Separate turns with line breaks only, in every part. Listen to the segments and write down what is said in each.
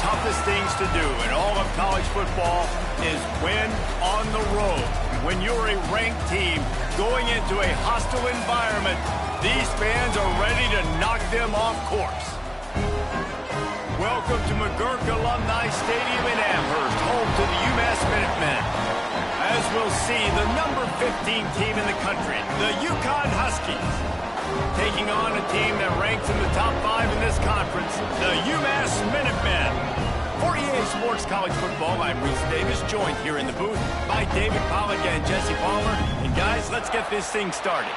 toughest things to do in all of college football is win on the road. When you're a ranked team going into a hostile environment, these fans are ready to knock them off course. Welcome to McGurk Alumni Stadium in Amherst, home to the UMass Minutemen. As we'll see, the number 15 team in the country, the UConn Huskies, taking on a team that ranks in the top 5 in this conference, the UMass Minutemen. For EA Sports College Football, I'm Reese Davis, joined here in the booth by David Pollack and Jesse Palmer. And guys, let's get this thing started.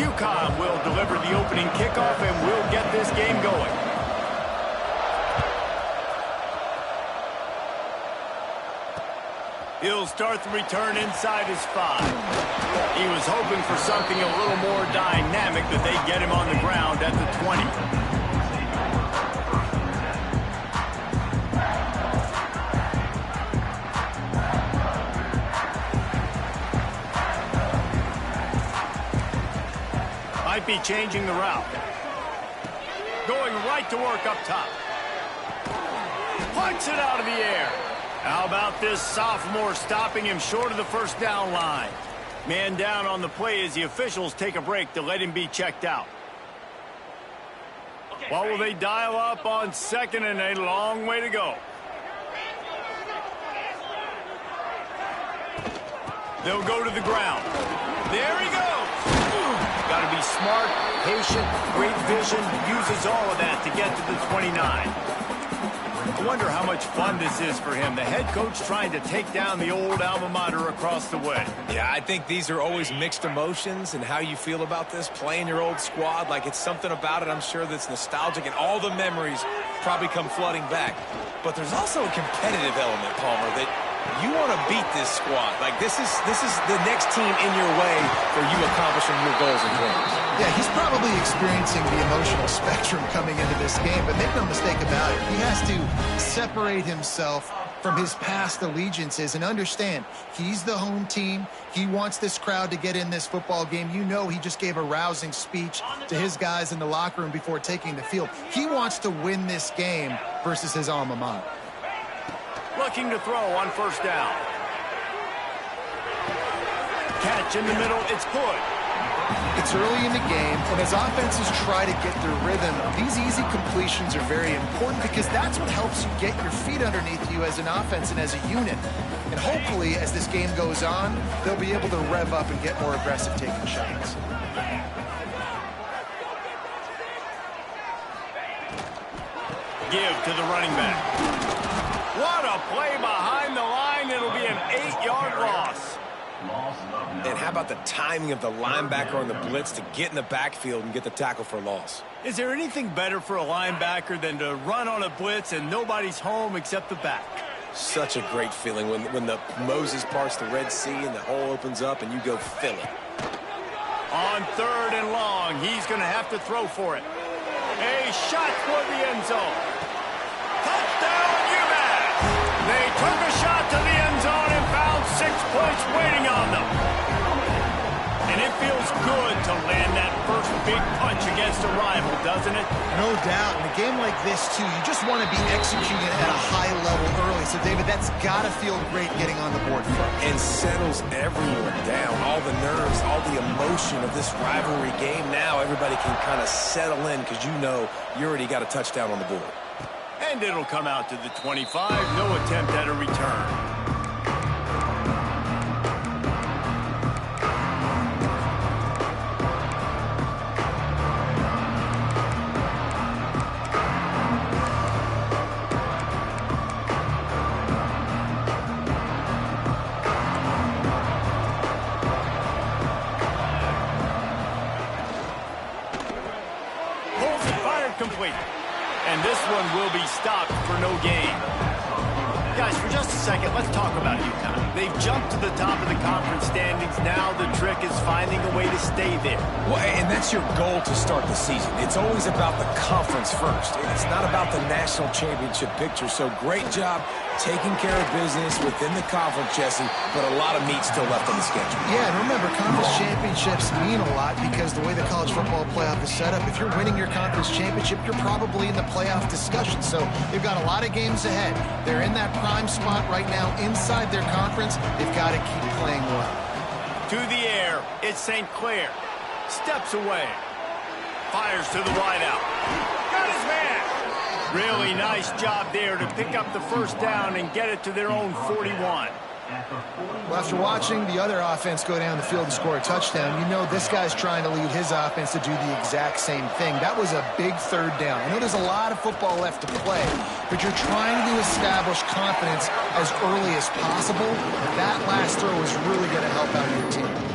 UConn will deliver the opening kickoff and we'll get this game going. He'll start the return inside his 5. He was hoping for something a little more dynamic, that they get him on the ground at the 20. Might be changing the route. Going right to work up top. Punts it out of the air. How about this sophomore stopping him short of the first down line? Man down on the play as the officials take a break to let him be checked out. What will they dial up on second and a long way to go? They'll go to the ground. There he goes. Got to be smart, patient, great vision, uses all of that to get to the 29. I wonder how much fun this is for him. The head coach trying to take down the old alma mater across the way.
Yeah, I think these are always mixed emotions, and how you feel about this, playing your old squad. Like, it's something about it, I'm sure, that's nostalgic, and all the memories probably come flooding back. But there's also a competitive element, Palmer, that you want to beat this squad. Like, this is the next team in your way for you accomplishing your goals and dreams.
Yeah, he's probably experiencing the emotional spectrum coming into this game, but make no mistake about it, he has to separate himself from his past allegiances and understand he's the home team. He wants this crowd to get in this football game. You know, he just gave a rousing speech to his guys in the locker room before taking the field. He wants to win this game versus his alma mater.
Looking to throw on first down. Catch in the middle, it's good.
It's early in the game, and as offenses try to get their rhythm, these easy completions are very important because that's what helps you get your feet underneath you as an offense and as a unit. And hopefully, as this game goes on, they'll be able to rev up and get more aggressive taking shots.
Give to the running back. What a play behind the line. It'll be an 8-yard loss.
And how about the timing of the linebacker on the blitz to get in the backfield and get the tackle for loss?
Is there anything better for a linebacker than to run on a blitz and nobody's home except the back?
Such a great feeling when the Moses parts the Red Sea and the hole opens up and you go fill it.
On third and long, he's going to have to throw for it. A shot toward the end zone. Touchdown, UMass! They took a shot to the end zone and found 6 points waiting on them. And it feels good to land that first big punch against a rival, doesn't it?
No doubt. In a game like this, too, you just want to be executing at a high level early. So, David, that's got to feel great getting on the board first.
And settles everyone down. All the nerves, all the emotion of this rivalry game. Now everybody can kind of settle in because you know you already got a touchdown on the board.
And it'll come out to the 25. No attempt at a return. Complete. And this one will be stopped for no gain. Guys, for just a second, let's talk about UConn. They've jumped to the top of the conference standings. Now the trick is finding a way to stay there.
Well, and that's your goal to start the season. It's always about the conference first. It's not about the national championship picture. So great job taking care of business within the conference, Jesse, but a lot of meat still left on the schedule.
Yeah, and remember, conference championships mean a lot because the way the college football playoff is set up, if you're winning your conference championship, you're probably in the playoff discussion. So they've got a lot of games ahead. They're in that prime spot right now inside their conference. They've got to keep playing well.
To the air, it's St. Clair. Steps away. Fires to the wideout. Got his man. Really nice job there to pick up the first down and get it to their own 41.
Well, after watching the other offense go down the field and score a touchdown, you know this guy's trying to lead his offense to do the exact same thing. That was a big third down. I know there's a lot of football left to play, but you're trying to establish confidence as early as possible. That last throw is really going to help out your team.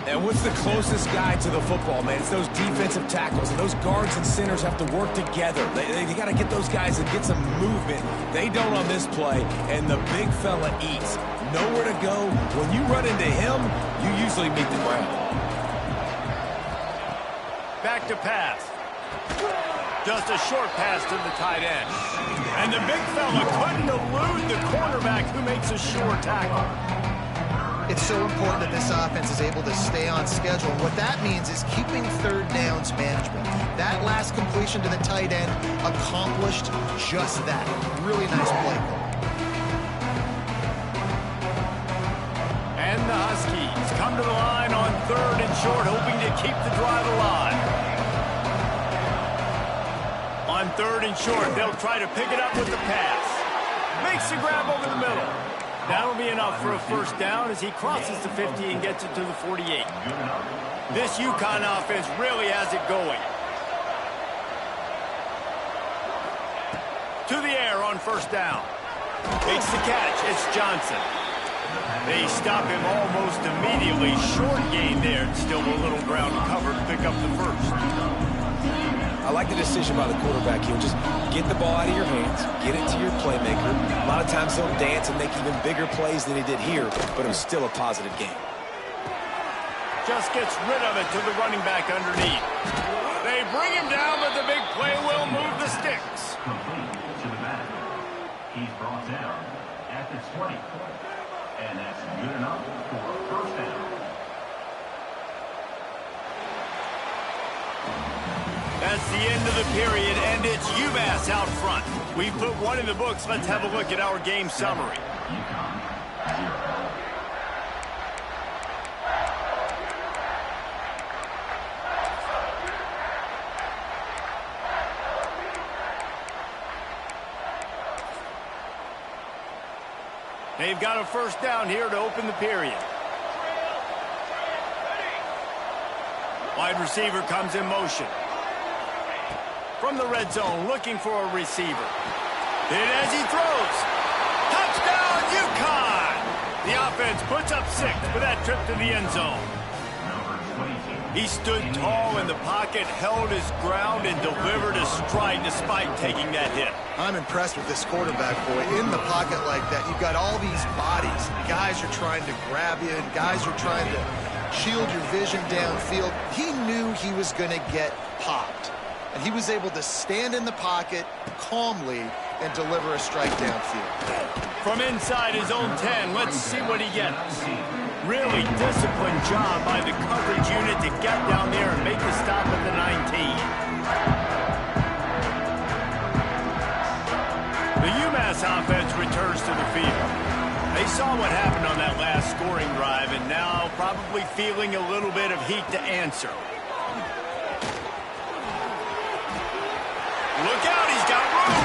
And what's the closest guy to the football, man? It's those defensive tackles, and those guards and centers have to work together. They got to get those guys to get some movement. They don't on this play, and the big fella eats. Nowhere to go. When you run into him, you usually meet the ground.
Back to pass. Just a short pass to the tight end. And the big fella couldn't elude the cornerback who makes a sure tackle.
It's so important that this offense is able to stay on schedule. What that means is keeping third downs management. That last completion to the tight end accomplished just that. Really nice play call.
And the Huskies come to the line on 3rd and short, hoping to keep the drive alive. On 3rd and short, they'll try to pick it up with the pass. Makes the grab over the middle. That'll be enough for a first down as he crosses the 50 and gets it to the 48. This UConn offense really has it going. To the air on first down. Makes the catch. It's Johnson. They stop him almost immediately. Short gain there. Still a little ground cover to pick up the first.
I like the decision by the quarterback here. Just get the ball out of your hands, get it to your playmaker. A lot of times he'll dance and make even bigger plays than he did here, but it was still a positive game.
Just gets rid of it to the running back underneath. They bring him down, but the big play will move the sticks.
Complete to the back. He's brought down at the 20. And that's good enough for a first down.
That's the end of the period, and it's UMass out front. We put one in the books. Let's have a look at our game summary. They've got a first down here to open the period. Wide receiver comes in motion. From the red zone, looking for a receiver. And as he throws, touchdown UConn! The offense puts up 6 for that trip to the end zone. He stood tall in the pocket, held his ground, and delivered a stride despite taking that hit.
I'm impressed with this quarterback, boy. In the pocket like that, you've got all these bodies. Guys are trying to grab you, and guys are trying to shield your vision downfield. He knew he was going to get popped. And he was able to stand in the pocket calmly and deliver a strike downfield.
From inside his own 10, let's see what he gets. Really disciplined job by the coverage unit to get down there and make the stop at the 19. The UMass offense returns to the field. They saw what happened on that last scoring drive and now probably feeling a little bit of heat to answer. Look out, he's got room.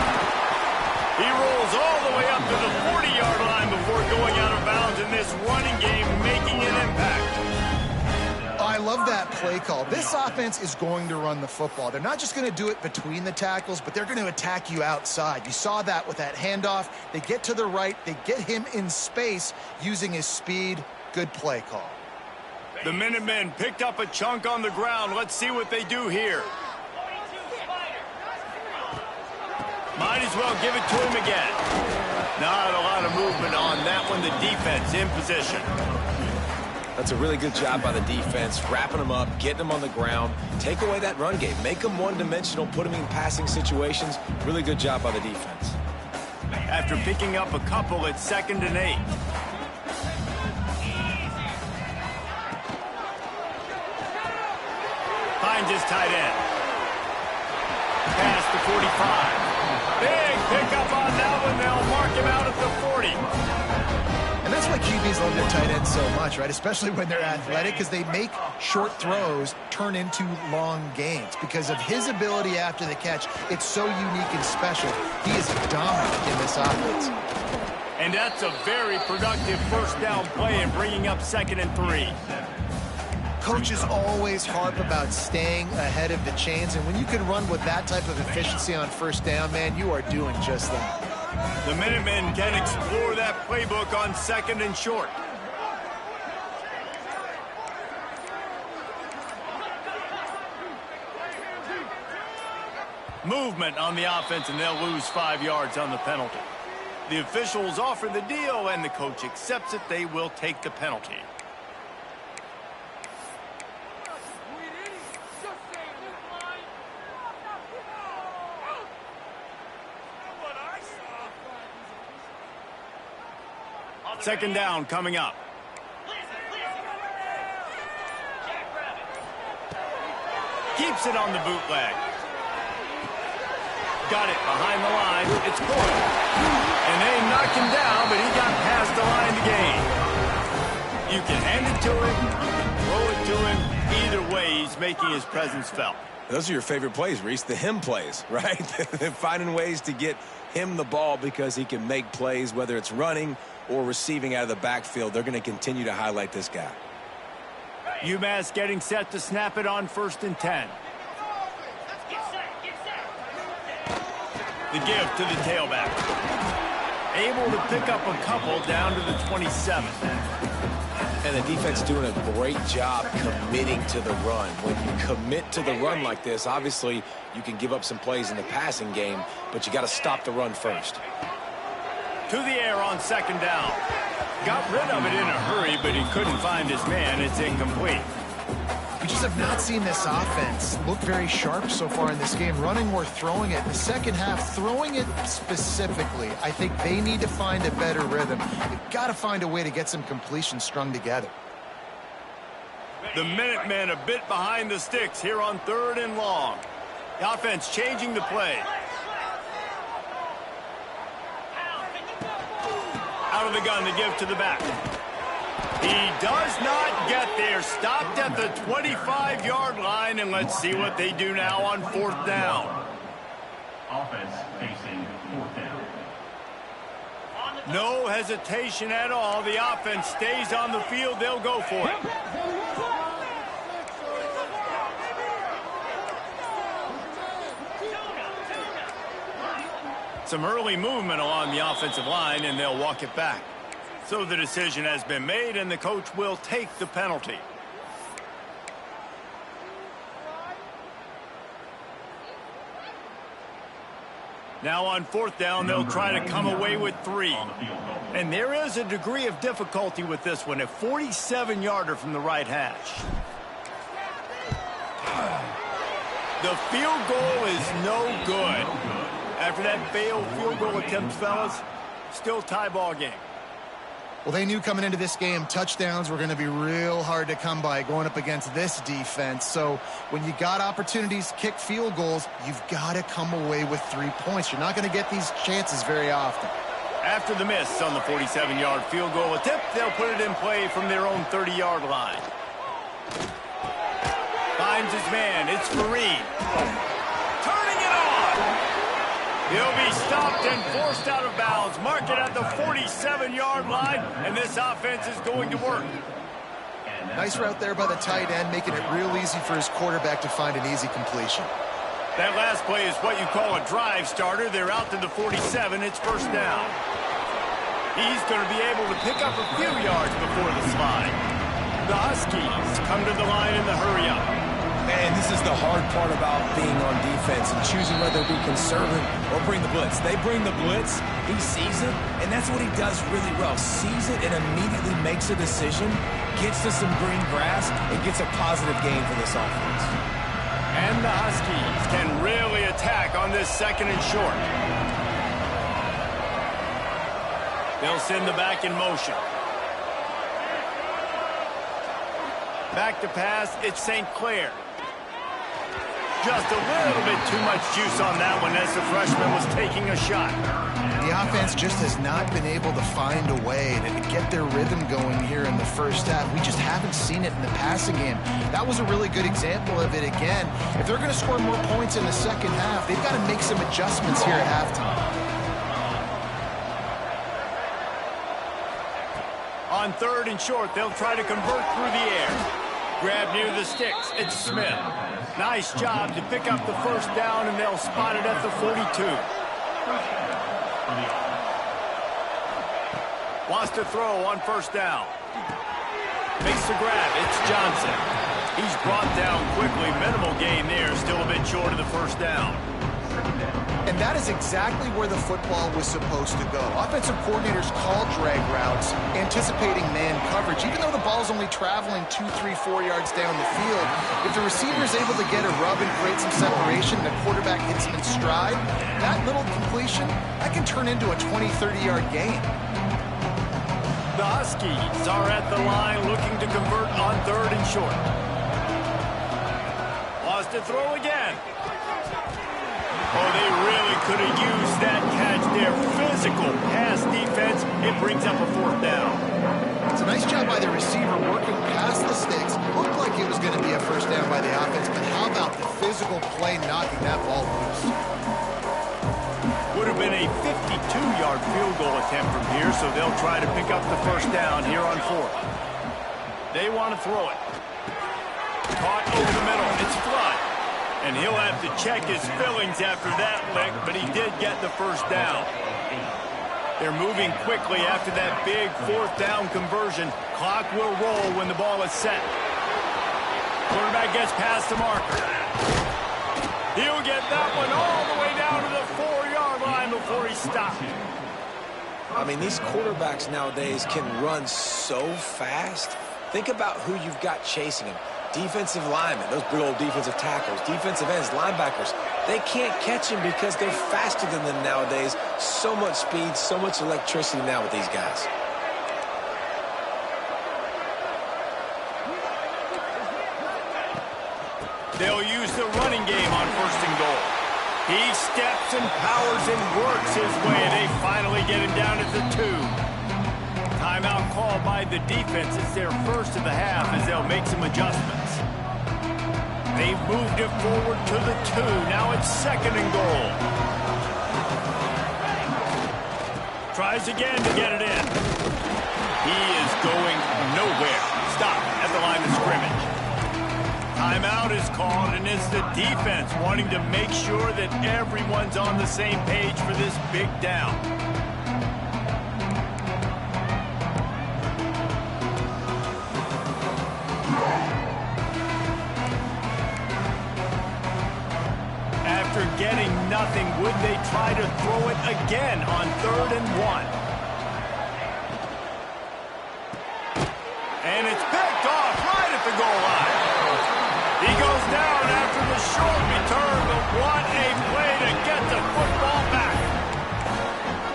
He rolls all the way up to the 40-yard line before going out of bounds in this running game, making an impact.
I love that play call. This offense is going to run the football. They're not just going to do it between the tackles, but they're going to attack you outside. You saw that with that handoff. They get to the right. They get him in space using his speed. Good play call.
The Minutemen picked up a chunk on the ground. Let's see what they do here. Might as well give it to him again. Not a lot of movement on that one. The defense in position.
That's a really good job by the defense, wrapping them up, getting them on the ground. Take away that run game. Make them one-dimensional, put them in passing situations. Really good job by the defense.
after picking up a couple at 2nd and 8. Finds his tight end. Past the 45. Big pickup on that one. They'll mark him out at the 40.
And that's why QBs love their tight ends so much, right? Especially when they're athletic, because they make short throws turn into long gains. Because of his ability after the catch, it's so unique and special. He is dominant in this offense.
And that's a very productive first down play and bringing up 2nd and 3.
Coaches always harp about staying ahead of the chains, and when you can run with that type of efficiency on first down, man, you are doing just that.
The Minutemen can explore that playbook on 2nd and short. Movement on the offense, and they'll lose 5 yards on the penalty. The officials offer the deal, and the coach accepts it. They will take the penalty. Second down coming up. Keeps it on the bootleg. Got it behind the line. It's Gordon. And they knocked him down, but he got past the line to gain. You can hand it to him, you can throw it to him. Either way, he's making his presence felt.
Those are your favorite plays, Reese, the him plays, right? Finding ways to get him the ball because he can make plays, whether it's running or receiving out of the backfield. They're going to continue to highlight this guy.
UMass getting set to snap it on 1st and 10. The give to the tailback. Able to pick up a couple down to the 27.
And the defense doing a great job committing to the run. When you commit to the run like this, obviously you can give up some plays in the passing game, but you got to stop the run first.
To the air on 2nd down. Got rid of it in a hurry, but he couldn't find his man. It's incomplete.
We just have not seen this offense look very sharp so far in this game, running or throwing it. In the second half, throwing it specifically, I think they need to find a better rhythm. They've got to find a way to get some completions strung together.
The Minutemen a bit behind the sticks here on 3rd and long. The offense changing the play. Out of the gun, the give to the back. He does not get there. Stopped at the 25-yard line, and let's see what they do now on 4th down.
Offense facing 4th down.
No hesitation at all. The offense stays on the field. They'll go for it. Some early movement along the offensive line, and they'll walk it back. So the decision has been made, and the coach will take the penalty. Now on 4th down, they'll try to come away with 3. And there is a degree of difficulty with this one, a 47-yarder from the right hash. The field goal is no good. After that failed field goal attempt, fellas, still tie ball game.
Well, they knew coming into this game touchdowns were going to be real hard to come by going up against this defense. So when you got opportunities to kick field goals, you've got to come away with 3 points. You're not going to get these chances very often.
After the miss on the 47-yard field goal attempt, they'll put it in play from their own 30-yard line. Finds his man. It's Fareed. Turning it on. He'll be stopped and forced out of bounds. Mark it at the 47-yard line, and this offense is going to work.
Nice route there by the tight end, making it real easy for his quarterback to find an easy completion.
That last play is what you call a drive starter. They're out to the 47. It's 1st down. He's going to be able to pick up a few yards before the slide. The Huskies come to the line in the hurry-up.
Man, this is the hard part about being on defense and choosing whether to be conservative or bring the blitz. They bring the blitz, he sees it, and that's what he does really well. Sees it and immediately makes a decision, gets to some green grass, and gets a positive gain for this offense.
And the Huskies can really attack on this 2nd and short. They'll send the back in motion. Back to pass, it's St. Clair. Just a little bit too much juice on that one as the freshman was taking a shot.
The offense just has not been able to find a way to get their rhythm going here in the first half. We just haven't seen it in the passing game. That was a really good example of it again. If they're going to score more points in the second half, they've got to make some adjustments here at halftime.
On 3rd and short, they'll try to convert through the air. Grab near the sticks. It's Smith. Nice job to pick up the first down, and they'll spot it at the 42. Wants to throw on first down. Makes the grab. It's Johnson. He's brought down quickly. Minimal gain there. Still a bit short of the first down.
And that is exactly where the football was supposed to go. Offensive coordinators call drag routes, anticipating man coverage. Even though the ball's only traveling 2, 3, 4 yards down the field, if the receiver is able to get a rub and create some separation and the quarterback hits him in stride, that little completion, that can turn into a 20, 30-yard gain.
The Huskies are at the line looking to convert on 3rd and short. Wants to throw again. Oh, they really could have used that catch there. Physical pass defense. It brings up a 4th down.
It's a nice job by the receiver working past the sticks. Looked like it was going to be a first down by the offense, but how about the physical play knocking that ball loose?
Would have been a 52-yard field goal attempt from here, so they'll try to pick up the first down here on 4th. They want to throw it. Caught over the middle. It's Flood. And he'll have to check his fillings after that lick, but he did get the first down. They're moving quickly after that big 4th down conversion. Clock will roll when the ball is set. Quarterback gets past the marker. He'll get that one all the way down to the 4-yard line before he stops.
I mean, these quarterbacks nowadays can run so fast. Think about who you've got chasing them. Defensive linemen, those big old defensive tackles, defensive ends, linebackers, they can't catch him because they're faster than them nowadays. So much speed, so much electricity now with these guys.
They'll use the running game on 1st and goal. He steps and powers and works his way. They finally get him down at the 2. Timeout called by the defense. It's their first of the half as they'll make some adjustments. They've moved it forward to the 2. Now it's 2nd and goal. Tries again to get it in. He is going nowhere. Stop at the line of scrimmage. Timeout is called, and it's the defense wanting to make sure that everyone's on the same page for this big down. After getting nothing, would they try to throw it again on 3rd and 1? And it's picked off right at the goal line. He goes down after the short return, but what a play to get the football back.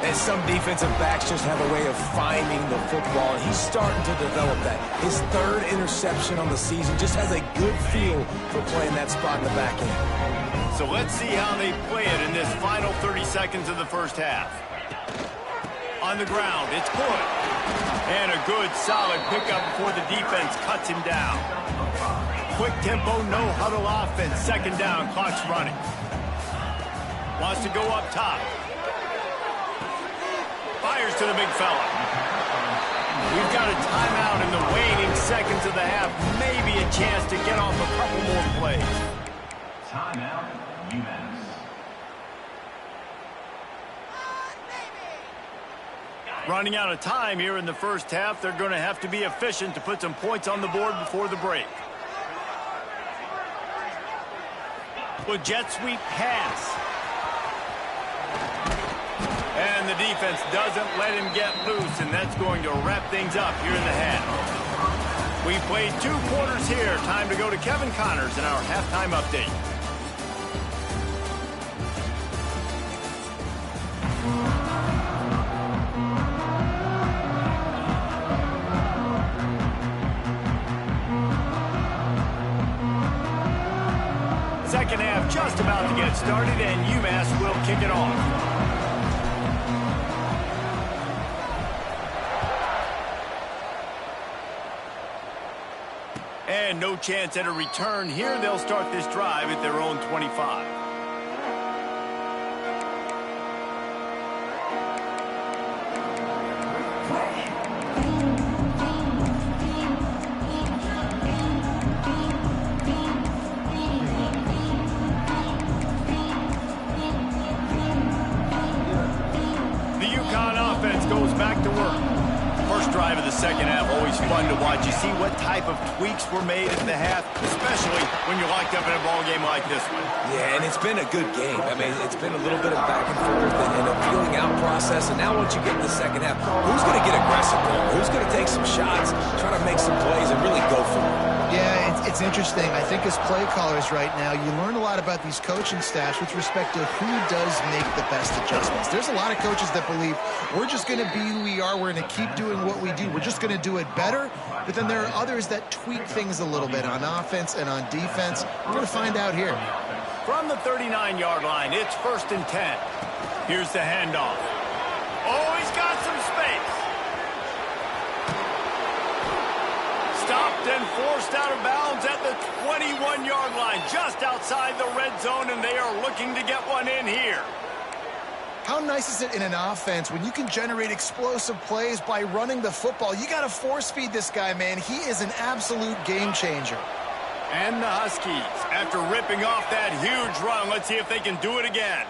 And some defensive backs just have a way of finding the football, and he's starting to develop that. His 3rd interception on the season just has a good feel for playing that spot in the back end.
So let's see how they play it in this final 30 seconds of the first half. On the ground, it's good. And a good, solid pickup before the defense cuts him down. Quick tempo, no huddle offense. 2nd down, clock's running. Wants to go up top. Fires to the big fella. We've got a timeout in the waning seconds of the half. Maybe a chance to get off a couple more plays.
Timeout, UMass.
Running out of time here in the first half. They're going to have to be efficient to put some points on the board before the break. Well, jet sweep pass. And the defense doesn't let him get loose, and that's going to wrap things up here in the half. We played 2 quarters here. Time to go to Kevin Connors in our halftime update. second half just about to get started, and UMass will kick it off. And no chance at a return here. They'll start this drive at their own 25. The UConn offense goes back to work. First drive of the second half, always fun to watch. You see what type of tweaks were made at the half, especially when you're locked up in a ball game like this one.
Yeah, and it's been a good game. I mean, it's been a little bit of back and forth and a feeling out process. And now once you get in the second half, who's going to get aggressive there? Who's going to take some shots, try to make some plays, and really go for it?
Yeah, it's interesting. I think as play callers right now, you learn a lot about these coaching staffs with respect to who does make the best adjustments. There's a lot of coaches that believe we're just going to be who we are. We're going to keep doing what we do. We're just going to do it better. But then there are others that tweak things a little bit on offense and on defense. We're going to find out here.
From the 39-yard line, it's 1st and 10. Here's the handoff. Oh, he's got some space. Stopped and forced out of bounds at the 21-yard line, just outside the red zone, and they are looking to get one in here.
How nice is it in an offense when you can generate explosive plays by running the football? You got to force feed this guy, man. He is an absolute game changer.
And the Huskies, after ripping off that huge run, let's see if they can do it again.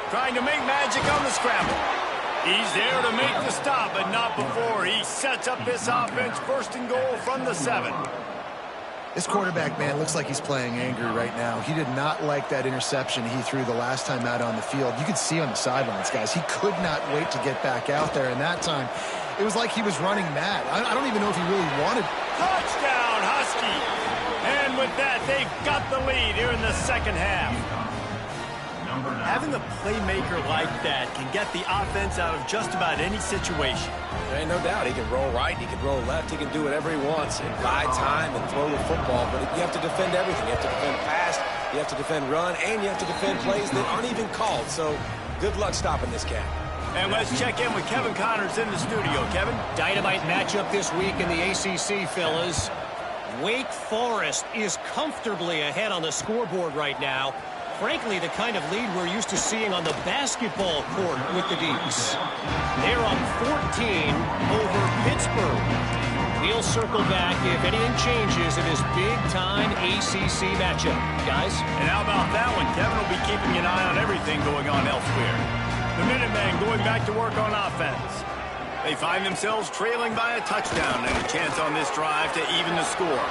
Trying to make magic on the scramble. He's there to make the stop, but not before he sets up this offense. 1st and goal from the 7.
This quarterback, man, looks like he's playing angry right now. He did not like that interception he threw the last time out on the field. You could see on the sidelines, guys. He could not wait to get back out there, and that time it was like he was running mad. I don't even know if he really wanted.
Touchdown, Husky! And with that, they've got the lead here in the second half. Having a playmaker like that can get the offense out of just about any situation.
There ain't no doubt. He can roll right, he can roll left, he can do whatever he wants and buy time and throw the football. But you have to defend everything. You have to defend pass, you have to defend run, and you have to defend plays that aren't even called. So good luck stopping this cat.
And let's check in with Kevin Connors in the studio. Kevin?
Dynamite matchup this week in the ACC, fellas. Wake Forest is comfortably ahead on the scoreboard right now. Frankly, the kind of lead we're used to seeing on the basketball court with the Deacs. They're up 14 over Pittsburgh. We'll circle back if anything changes in this big-time ACC matchup. Guys?
And how about that one? Kevin will be keeping an eye on everything going on elsewhere. The Minutemen going back to work on offense. They find themselves trailing by a touchdown and a chance on this drive to even the score.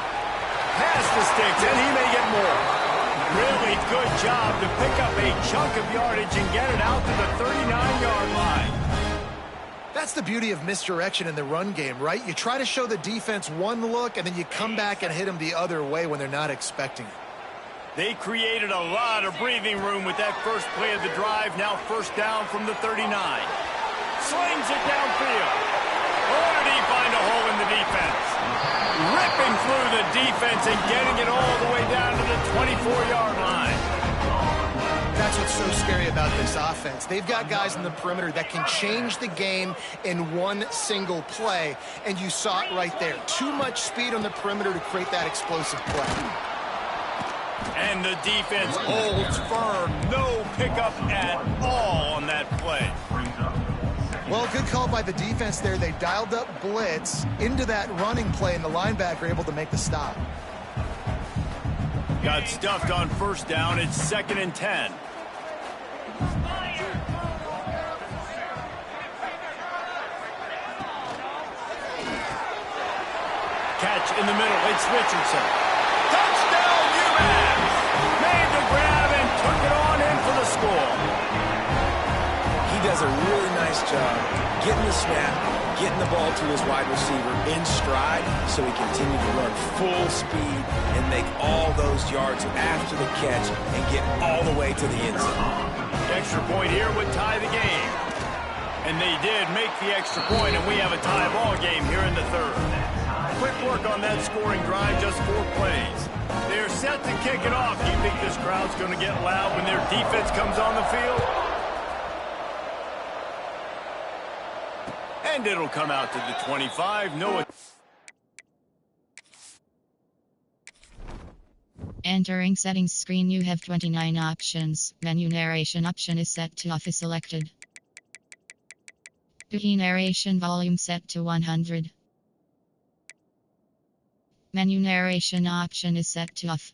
Pass the sticks, and he may get more. Really good job to pick up a chunk of yardage and get it out to the 39-yard line.
That's the beauty of misdirection in the run game, right? You try to show the defense one look, and then you come back and hit them the other way when they're not expecting it.
They created a lot of breathing room with that first play of the drive. Now 1st down from the 39. Slings it downfield. Or did he find a hole in the defense? Ripping through the defense and getting it all the way down to the 24-yard line.
That's what's so scary about this offense. They've got guys in the perimeter that can change the game in one single play, and you saw it right there. Too much speed on the perimeter to create that explosive play.
And the defense holds firm. No pickup at all on that play.
Well, good call by the defense there. They dialed up blitz into that running play, and the linebacker able to make the stop.
Got stuffed on 1st down. It's 2nd and 10. Catch in the middle. It's Richardson. Touchdown, UMass! Made the grab and took it on in for the score.
He does a really nice job getting the snap, getting the ball to his wide receiver in stride so he continued to run full speed and make all those yards after the catch and get all the way to the end zone.
The extra point here would tie the game. And they did make the extra point, and we have a tie ball game here in the 3rd. Quick work on that scoring drive, just 4 plays. They're set to kick it off. Do you think this crowd's going to get loud when their defense comes on the field? And it'll come out to the 25. No.
Entering settings screen, you have 29 options. Menu narration option is set to off is selected. Key narration volume set to 100. Menu narration option is set to off.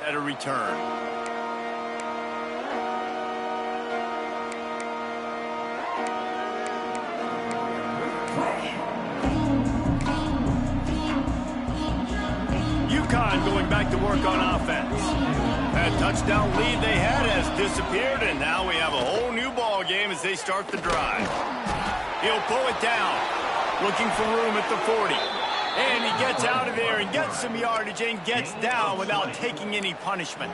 At a return. UConn going back to work on offense. That touchdown lead they had has disappeared, and now we have a whole new ball game as they start the drive. He'll pull it down, looking for room at the 40. And he gets out of there and gets some yardage and gets down without taking any punishment.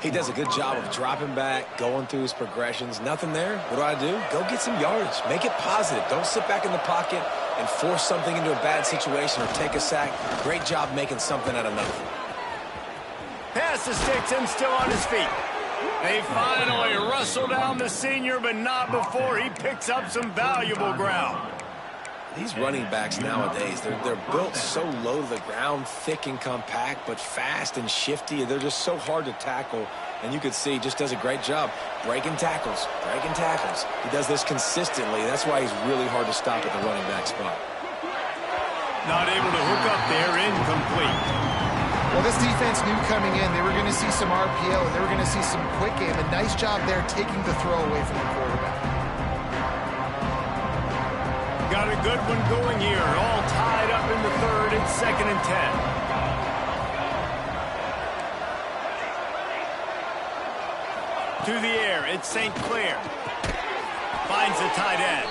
He does a good job of dropping back, going through his progressions. Nothing there. What do? Go get some yardage. Make it positive. Don't sit back in the pocket and force something into a bad situation or take a sack. Great job making something out of nothing.
Pass the sticks and still on his feet. They finally wrestle down the senior, but not before he picks up some valuable ground.
These running backs nowadays, they're built so low to the ground, thick and compact, but fast and shifty. They're just so hard to tackle. And you can see he just does a great job breaking tackles, breaking tackles. He does this consistently. That's why he's really hard to stop at the running back spot.
Not able to hook up there, incomplete.
Well, this defense knew coming in they were going to see some RPO and they were going to see some quick game. A nice job there taking the throw away from the quarterback.
Got a good one going here. All tied up in the third. It's 2nd and 10. To the air. It's St. Clair. Finds the tight end.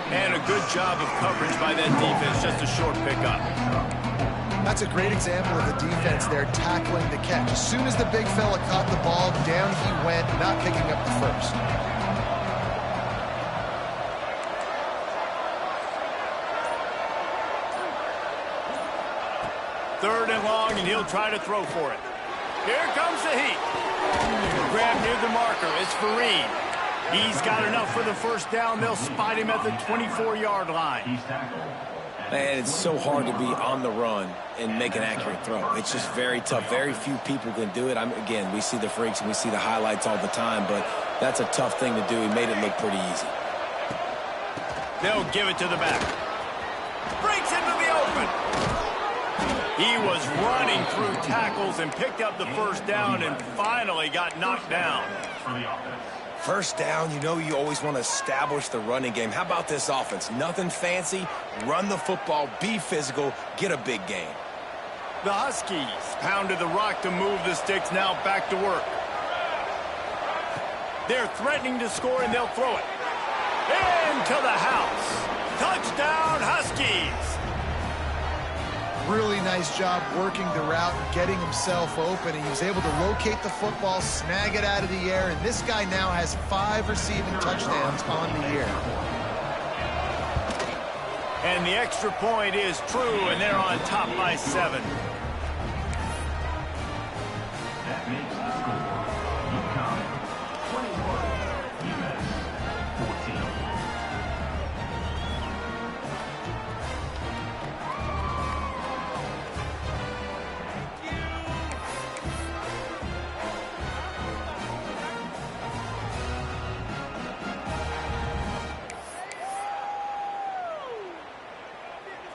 And a good job of coverage by that defense. Just a short pickup.
That's a great example of the defense there tackling the catch. As soon as the big fella caught the ball, down he went, not picking up the first.
Third and long, and he'll try to throw for it. Here comes the heat. Grab near the marker. It's Fareed. He's got enough for the first down. They'll spot him at the 24-yard line.
Man, it's so hard to be on the run and make an accurate throw. It's just very tough. Very few people can do it. Again, we see the freaks and we see the highlights all the time, but that's a tough thing to do. He made it look pretty easy.
They'll give it to the back. Breaks into the open. He was running through tackles and picked up the first down and finally got knocked down.
First down, you know you always want to establish the running game. How about this offense? Nothing fancy. Run the football, be physical, get a big gain.
The Huskies pounded the rock to move the sticks, now back to work. They're threatening to score, and they'll throw it. Into the house. Touchdown, Huskies.
Really nice job working the route and getting himself open. He was able to locate the football, snag it out of the air, and this guy now has 5 receiving touchdowns on the year.
And the extra point is true, and they're on top by 7.
That makes the score. UConn 21, UMass 14.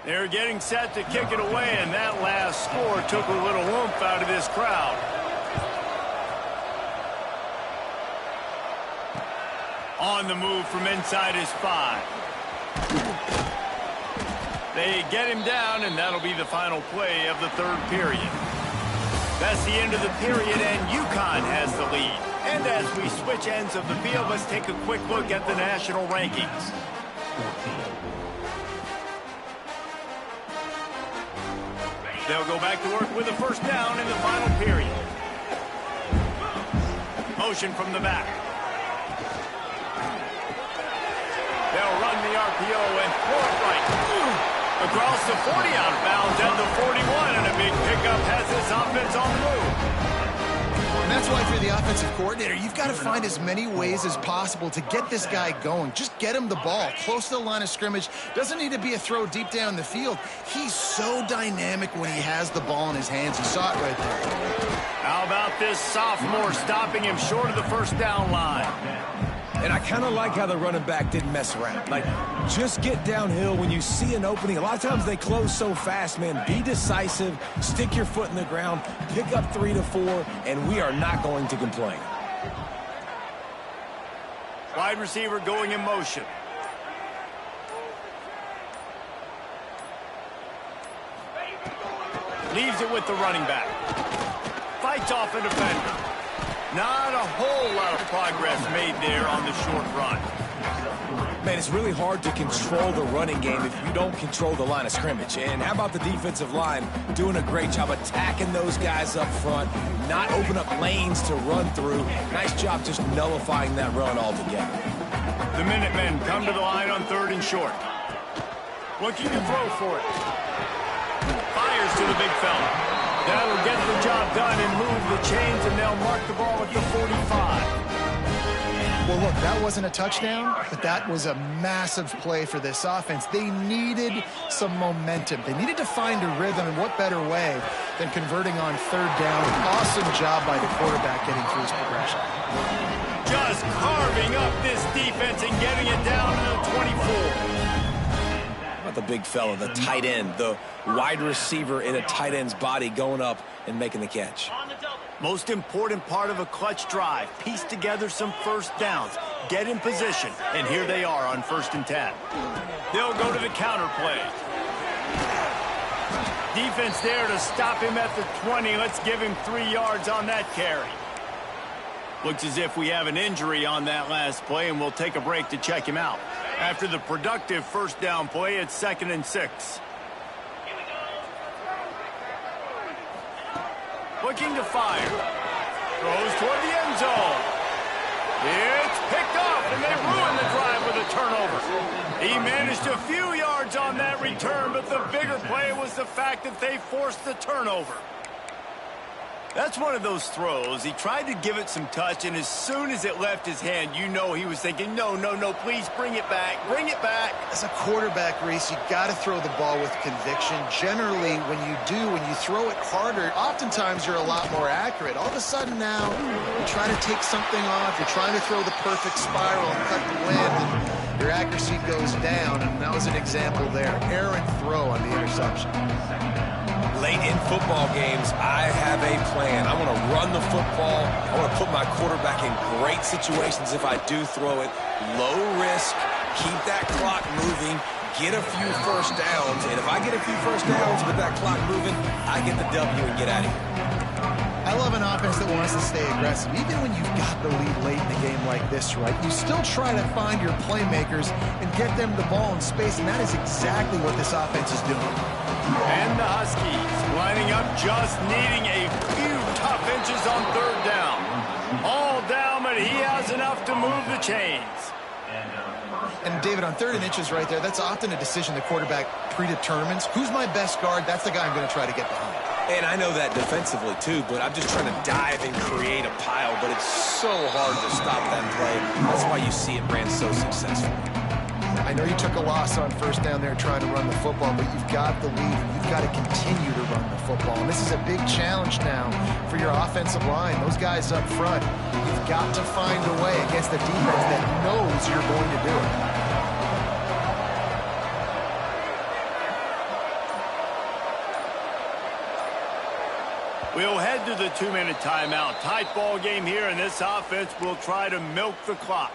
They're getting set to kick it away, and that last score took a little oomph out of this crowd. On the move from inside his 5. They get him down, and that'll be the final play of the third period. That's the end of the period, and UConn has the lead. And as we switch ends of the field, let's take a quick look at the national rankings.
14.
They'll go back to work with a first down in the final period. Motion from the back. They'll run the RPO and throw it right. Across the 40, out of bounds at the 41, and a big pickup has this offense on the move.
And that's why, if you're the offensive coordinator, you've got to find as many ways as possible to get this guy going. Just get him the ball close to the line of scrimmage. Doesn't need to be a throw deep down the field. He's so dynamic when he has the ball in his hands. You saw it right there.
How about this sophomore stopping him short of the first down line?
And I kind of like how the running back didn't mess around. Like, just get downhill when you see an opening. A lot of times they close so fast, man. Be decisive, stick your foot in the ground, pick up 3 to 4, and we are not going to complain.
Wide receiver going in motion. Leaves it with the running back. Fights off a defender. Not a whole lot of progress made there on the short run.
Man, it's really hard to control the running game if you don't control the line of scrimmage. And how about the defensive line doing a great job attacking those guys up front, not open up lanes to run through. Nice job just nullifying that run altogether.
The Minutemen come to the line on 3rd and short. Looking to throw for it. Fires to the big fella. That'll get the job done and move the chains, and they'll mark the ball at the 45.
Well, look, that wasn't a touchdown, but that was a massive play for this offense. They needed some momentum. They needed to find a rhythm, and what better way than converting on 3rd down. Awesome job by the quarterback getting through his progression.
Just carving up this defense and getting it down to the 24.
The big fella, the tight end, the wide receiver in a tight end's body going up and making the catch.
Most important part of a clutch drive. Piece together some first downs. Get in position. And here they are on 1st and 10. They'll go to the counter play. Defense there to stop him at the 20. Let's give him 3 yards on that carry. Looks as if we have an injury on that last play, and we'll take a break to check him out. After the productive first down play, it's 2nd and 6. Looking to fire. Throws toward the end zone. It's picked off, and they ruin the drive with a turnover. He managed a few yards on that return, but the bigger play was the fact that they forced the turnover. That's one of those throws. He tried to give it some touch, and as soon as it left his hand, you know he was thinking, no, no, no, please bring it back, bring it back.
As a quarterback, Reese, you got to throw the ball with conviction. Generally, when you throw it harder, oftentimes you're a lot more accurate. All of a sudden now, you're trying to take something off, you're trying to throw the perfect spiral and cut the wind, and your accuracy goes down, and that was an example there. Errant throw on the interception.
Late in football games, I have a plan. I want to run the football. I want to put my quarterback in great situations if I do throw it. Low risk, keep that clock moving, get a few first downs. And if I get a few first downs with that clock moving, I get the W and get out of here.
I love an offense that wants to stay aggressive. Even when you've got the lead late in the game like this, right, you still try to find your playmakers and get them the ball in space, and that is exactly what this offense is doing.
And the Huskies lining up, just needing a few tough inches on 3rd down. All down, but he has enough to move the chains.
And, David, on 3rd and inches right there, that's often a decision the quarterback predetermines. Who's my best guard? That's the guy I'm going to try to get behind.
And I know that defensively, too, but I'm just trying to dive and create a pile, but it's so hard to stop that play. That's why you see it ran so successful.
I know you took a loss on 1st down there trying to run the football, but you've got the lead, and you've got to continue to run the football. And this is a big challenge now for your offensive line. Those guys up front, you've got to find a way against the defense that knows you're going to do it.
We'll head to the 2-minute timeout. Tight ball game here, and this offense will try to milk the clock.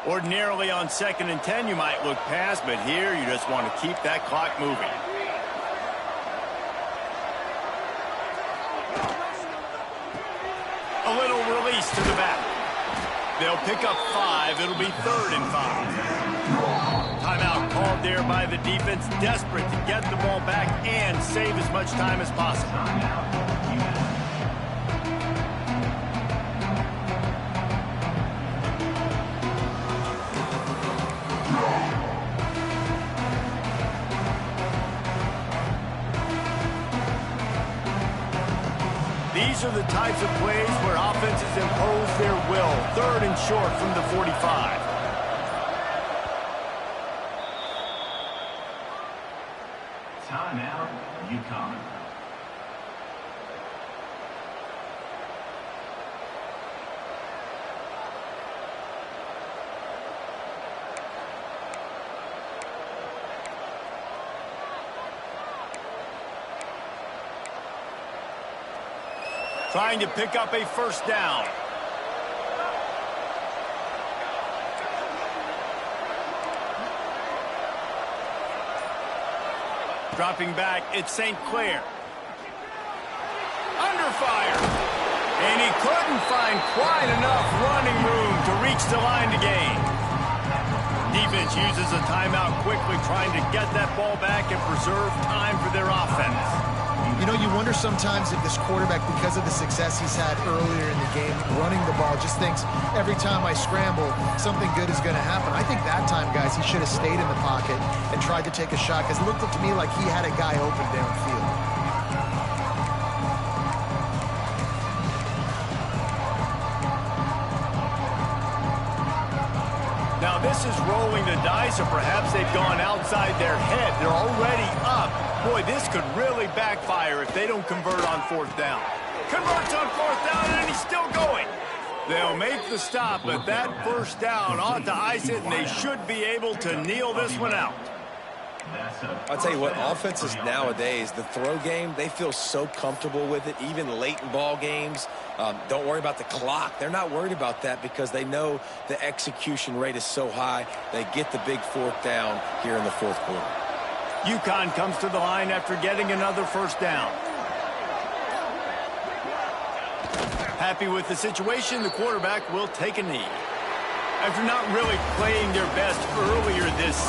Ordinarily on 2nd and 10, you might look past, but here you just want to keep that clock moving. They'll pick up 5. It'll be 3rd and 5. Timeout called there by the defense, desperate to get the ball back and save as much time as possible. These are the types of plays where offenses impose their will. 3rd and short from the 45.
Timeout, UConn.
Trying to pick up a 1st down. Dropping back, it's St. Clair. Under fire. And he couldn't find quite enough running room to reach the line to gain. Defense uses a timeout quickly, trying to get that ball back and preserve time for their offense.
You know, you wonder sometimes if this quarterback, because of the success he's had earlier in the game, running the ball, just thinks every time I scramble, something good is going to happen. I think that time, guys, he should have stayed in the pocket and tried to take a shot, because it looked to me like he had a guy open downfield.
Now this is rolling the dice, or perhaps they've gone outside their head. They're already up. Boy, this could really backfire if they don't convert on 4th down. Converts on 4th down, and he's still going. They'll make the stop, but that 1st down ought to ice it, and they should be able to kneel this one out.
I'll tell you what, offenses nowadays, the throw game, they feel so comfortable with it, even late in ball games. Don't worry about the clock. They're not worried about that because they know the execution rate is so high. They get the big 4th down here in the 4th quarter.
UConn comes to the line after getting another 1st down. Happy with the situation, the quarterback will take a knee. After not really playing their best earlier this